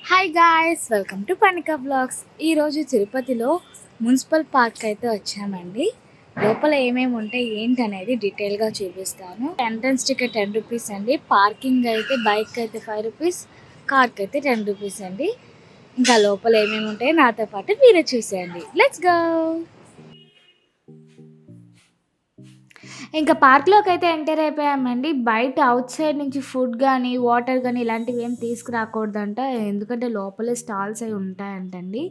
Hi guys, welcome to Panika blogs. ఈరోజు తిరుపతిలో municipal park అయితే వచ్చామండి. లోపల ఏమేమి ఉంటాయి ఏంటి అనేది డీటెయిల్గా చూపిస్తాను. ఎంట్రన్స్ టికెట్ 10 రూపీస్ అండి. పార్కింగ్ అయితే బైక్ అయితే 5 రూపీస్, కార్కి అయితే 10 రూపీస్ అండి. ఇంకా లోపల ఏమేమి ఉంటాయో నాతో పాటు మీరే చూసేయండి. Let's go. ఇంకా పార్క్‌లోకి అయితే ఎంటర్ అయిపోయామండి. బయట ఔట్ సైడ్ నుంచి ఫుడ్ గానీ, వాటర్ గానీ ఇలాంటివి ఏం తీసుకురాకూడదంట. ఎందుకంటే లోపలే స్టాల్స్ అయి ఉంటాయంటండి.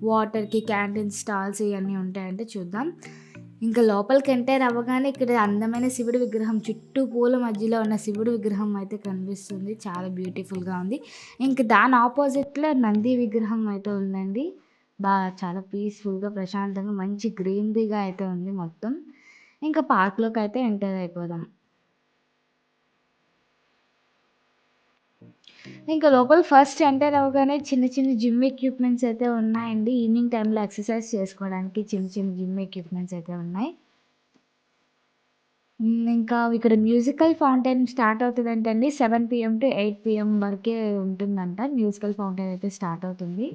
వాటర్‌కి క్యాంటీన్ స్టాల్స్ ఇయన్నీ ఉంటాయంట. చూద్దాం. ఇంకా లోపలికి ఎంటర్ అవ్వగానే ఇక్కడ అందమైన శివుడి విగ్రహం, చుట్టూ పూల మధ్యలో ఉన్న శివుడి విగ్రహం అయితే కనిపిస్తుంది. చాలా బ్యూటిఫుల్‌గా ఉంది. ఇంక దాని ఆపోజిట్‌లో నంది విగ్రహం అయితే ఉందండి. చాలా పీస్‌ఫుల్‌గా, ప్రశాంతంగా మంచి గ్రీనరీగా అయితే ఉంది మొత్తం. ఇంకా పార్క్‌లోకైతే ఎంటర్ అయిపోదాం. ఇంకా లోపల ఫస్ట్ ఎంటర్ అవ్వగానే చిన్న చిన్న జిమ్ ఎక్విప్‌మెంట్స్ అయితే ఉన్నాయండి. ఈవినింగ్ టైమ్‌లో ఎక్సర్సైజ్ చేసుకోవడానికి చిన్న చిన్న జిమ్ ఎక్విప్‌మెంట్స్ అయితే ఉన్నాయి. ఇంకా ఇక్కడ మ్యూజికల్ ఫౌంటైన్ స్టార్ట్ అవుతదంటండి. 7 పీఎం టు 8 పీఎం వరకే ఉంటుందంట. మ్యూజికల్ ఫౌంటైన్ అయితే స్టార్ట్ అవుతుంది.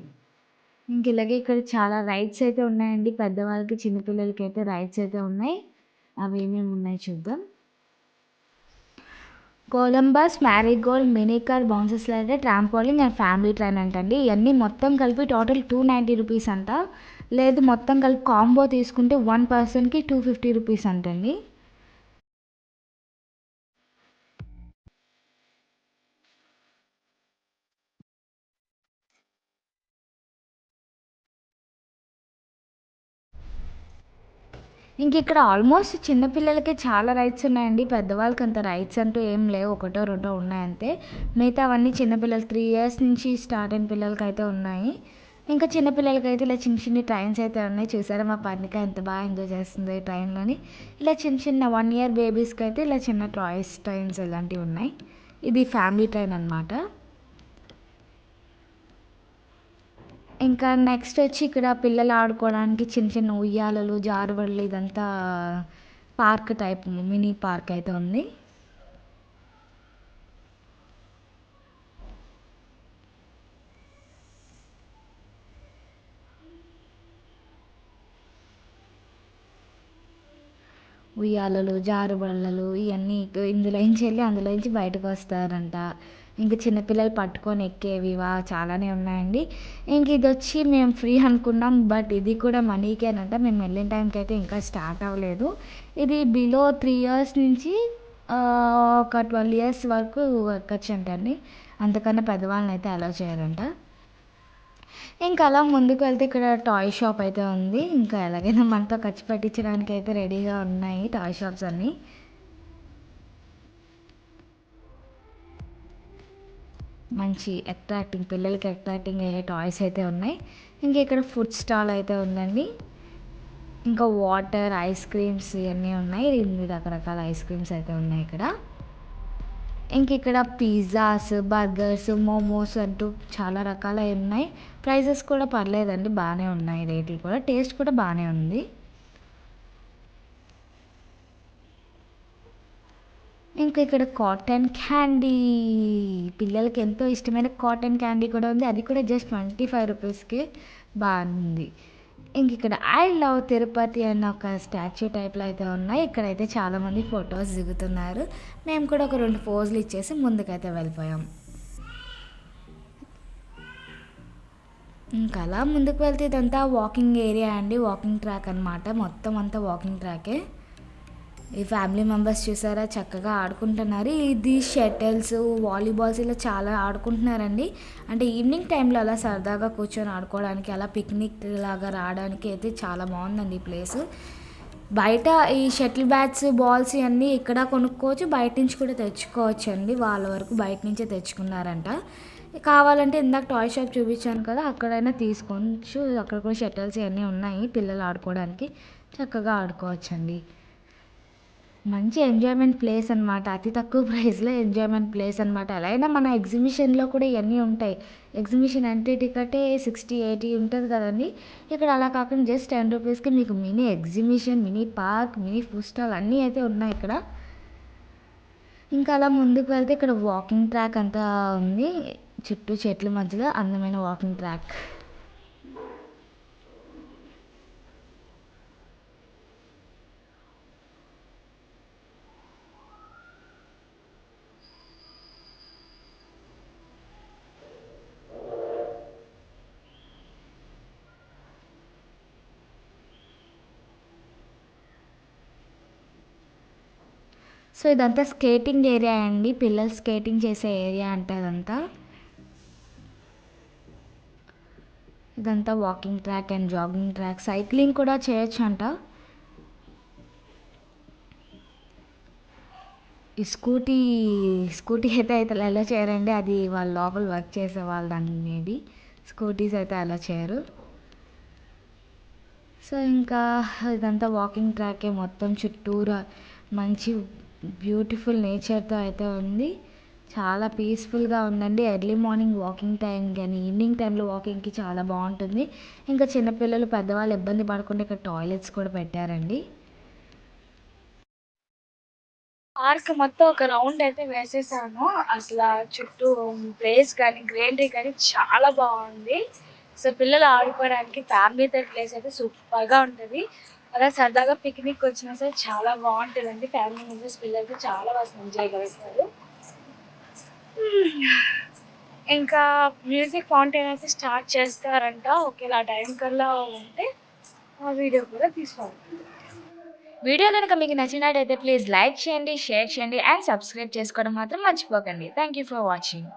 ఇలాగే ఇక్కడ చాలా రైడ్స్ అయితే ఉన్నాయండి. పెద్దవాళ్ళకి, చిన్న పిల్లలకైతే రైడ్స్ అయితే ఉన్నాయి. అవి ఏమేమి ఉన్నాయో చూద్దాం. Columbus, Marie Gold, mini car, bouncer slider, trampoline and family train అంటండి. ఇవన్నీ మొత్తం కలిపి టోటల్ 290 రూపీస్ అంట. లేదు మొత్తం కలిపి కాంబో తీసుకుంటే 1 పర్సన్‌కి 250 రూపీస్ అంటండి. ఇక్కడ ఆల్మోస్ట్ చిన్న పిల్లలకే చాలా రైడ్స్ ఉన్నాయండి. పెద్దవాళ్ళకి అంత రైడ్స్ అంటూ ఏం లేవు. ఒకటో రెండో ఉన్నాయంతే. మిగతావన్నీ చిన్నపిల్లలు 3 ఇయర్స్ నుంచి స్టార్ట్ అయిన పిల్లలకైతే ఉన్నాయి. ఇంకా చిన్న పిల్లలకైతే ఇలా చిన్న చిన్ని ట్రైన్స్ అయితే ఉన్నాయి. చూసారా మా పర్ణిక ఎంత బాగా ఎంజాయ్ చేస్తుందో ఈ ట్రైన్‌లోని. ఇలా చిన్న చిన్న 1 ఇయర్ బేబీస్‌కి అయితే ఇలా చిన్న టాయ్స్ ట్రైన్స్ ఇలాంటివి ఉన్నాయి. ఇది ఫ్యామిలీ ట్రైన్ అనమాట. ఇంకా నెక్స్ట్ వచ్చి ఇక్కడ పిల్లలు ఆడుకోవడానికి చిన్న చిన్న ఉయ్యాలలు, జారుబళ్ళు ఇదంతా పార్క్ టైప్ మినీ పార్క్ అయితే ఉంది. ఉయ్యాలలు, జారుబల్లలు ఇవన్నీ ఇందులోంచి వెళ్ళి అందులోంచి బయటకు వస్తారంట. చిన్నపిల్లలు పట్టుకొని ఎక్కేవి చాలానే ఉన్నాయండి. ఇది వచ్చి మేము ఫ్రీ అనుకున్నాం. బట్ ఇది కూడా మనీకేనంట. మేము వెళ్ళిన టైంకి అయితే ఇంకా స్టార్ట్ అవ్వలేదు. ఇది బిలో 3 ఇయర్స్ నుంచి ఒక 12 ఇయర్స్ వరకు ఎక్కొచ్చంటండి. అంతకన్నా పెద్దవాళ్ళని అయితే అలౌ చేయరంట. అలా ముందుకు వెళ్తే ఇక్కడ టాయ్ షాప్ అయితే ఉంది. ఎలాగైనా మనతో ఖర్చు పెట్టించడానికి అయితే రెడీగా ఉన్నాయి టాయ్ షాప్స్ అన్నీ. మంచి పిల్లలకి అట్రాక్టింగ్ అయ్యే టాయ్స్ అయితే ఉన్నాయి. ఇక్కడ ఫుడ్ స్టాల్ అయితే ఉందండి. వాటర్, ఐస్ క్రీమ్స్ ఇవన్నీ ఉన్నాయి. ఇన్ని రకరకాల ఐస్ క్రీమ్స్ అయితే ఉన్నాయి ఇక్కడ. ఇక్కడ పిజ్జాస్, బర్గర్స్, మోమోస్ అంటూ చాలా రకాలవి ఉన్నాయి. ప్రైజెస్ కూడా పర్లేదండి, బాగానే ఉన్నాయి. రేట్లు కూడా, టేస్ట్ కూడా బాగానే ఉంది. ఇక్కడ కాటన్ క్యాండీ, పిల్లలకి ఎంతో ఇష్టమైన కాటన్ క్యాండీ కూడా ఉంది. అది కూడా జస్ట్ 25 రూపీస్‌కి బాగుంది. ఇక్కడ ఐ లవ్ తిరుపతి అన్న ఒక స్టాచ్యూ టైప్‌లో అయితే ఉన్నాయి. ఇక్కడైతే చాలామంది ఫొటోస్ దిగుతున్నారు. మేము కూడా ఒక 2 పోజులు ఇచ్చేసి ముందుకైతే వెళ్ళిపోయాం. అలా ముందుకు వెళ్తే ఇదంతా వాకింగ్ ఏరియా అండి. వాకింగ్ ట్రాక్ అనమాట. మొత్తం అంతా వాకింగ్ ట్రాకే. ఈ ఫ్యామిలీ మెంబర్స్ చూసారా చక్కగా ఆడుకుంటున్నారు. ఇది షటిల్స్, వాలీబాల్స్ ఇలా చాలా ఆడుకుంటున్నారండి. ఈవినింగ్ టైంలో అలా సరదాగా కూర్చొని ఆడుకోవడానికి, అలా పిక్నిక్ లాగా రావడానికి అయితే చాలా బాగుందండి ఈ ప్లేస్. బయట ఈ షటిల్ బ్యాట్స్, బాల్స్ ఇవన్నీ ఇక్కడ కొనుక్కోవచ్చు. బయట నుంచి కూడా తెచ్చుకోవచ్చు అండి. వాళ్ళ వరకు బయట నుంచే తెచ్చుకున్నారంట. కావాలంటే ఇందాక టాయ్ షాప్ చూపించాను కదా, అక్కడైనా తీసుకోవచ్చు. అక్కడ కూడా షటిల్స్ ఇవన్నీ ఉన్నాయి పిల్లలు ఆడుకోవడానికి. చక్కగా ఆడుకోవచ్చండి. మంచి ఎంజాయ్మెంట్ ప్లేస్ అనమాట. అతి తక్కువ ప్రైస్లో ఎంజాయ్మెంట్ ప్లేస్ అనమాట. ఎలా అయినా మన ఎగ్జిబిషన్లో కూడా ఇవన్నీ ఉంటాయి. ఎగ్జిబిషన్ ఎంట్రీ టికెటే 60, 80 ఉంటుంది కదండి. ఇక్కడ అలా కాకుండా జస్ట్ 10 రూపీస్కి మీకు mini exhibition, mini park, mini food stall అన్నీ అయితే ఉన్నాయి ఇక్కడ. అలా ముందుకు వెళ్తే ఇక్కడ వాకింగ్ ట్రాక్ అంతా ఉంది. చుట్టూ చెట్ల మధ్యలో అందమైన వాకింగ్ ట్రాక్. సో ఇదంతా స్కేటింగ్ ఏరియా అండి. పిల్లలు స్కేటింగ్ చేసే ఏరియా అంటే అదంతా. ఇదంతా walking track and jogging track. Cycling కూడా చేయొచ్చు అంట. ఈ స్కూటీ అయితే అలా చేయరండి. అది వాళ్ళ లోపల వర్క్ చేసే వాళ్ళు దాన్ని మేబీ. స్కూటీస్ అయితే అలా చేయరు. సో ఇంకా ఇదంతా వాకింగ్ ట్రాకే మొత్తం చుట్టూరా మంచి బ్యూటిఫుల్ నేచర్తో అయితే ఉంది. చాలా పీస్ఫుల్గా ఉందండి. ఎర్లీ మార్నింగ్ వాకింగ్ టైం కానీ ఈవినింగ్ టైంలో వాకింగ్కి చాలా బాగుంటుంది. ఇంకా చిన్నపిల్లలు పెద్దవాళ్ళు ఇబ్బంది పడకుండా ఇక్కడ టాయిలెట్స్ కూడా పెట్టారండి. పార్క్ మొత్తం ఒక రౌండ్ అయితే వేసేసాను. అసలు చుట్టూ ప్లేస్ కానీ గ్రీనరీ కానీ చాలా బాగుంది. సో పిల్లలు ఆడుకోవడానికి ఫ్యామిలీతో ప్లేస్ అయితే సూపర్గా ఉంటుంది. అలా సరదాగా పిక్నిక్ వచ్చినా సరే చాలా బాగుంటుందండి. ఫ్యామిలీ మెంబర్స్ పిల్లలకి చాలా బాగా ఎంజాయ్ చేస్తారు. ఇంకా మ్యూజిక్ ఫౌంటైన్ అయితే స్టార్ట్ చేస్తారంట. ఒకేలా టైం కల్లా ఉంటే ఆ వీడియో కూడా తీసుకోవాలి. వీడియో కనుక మీకు నచ్చినట్టయితే ప్లీజ్ లైక్ చేయండి, షేర్ చేయండి అండ్ సబ్స్క్రైబ్ చేసుకోవడం మాత్రం మర్చిపోకండి. Thank you for watching.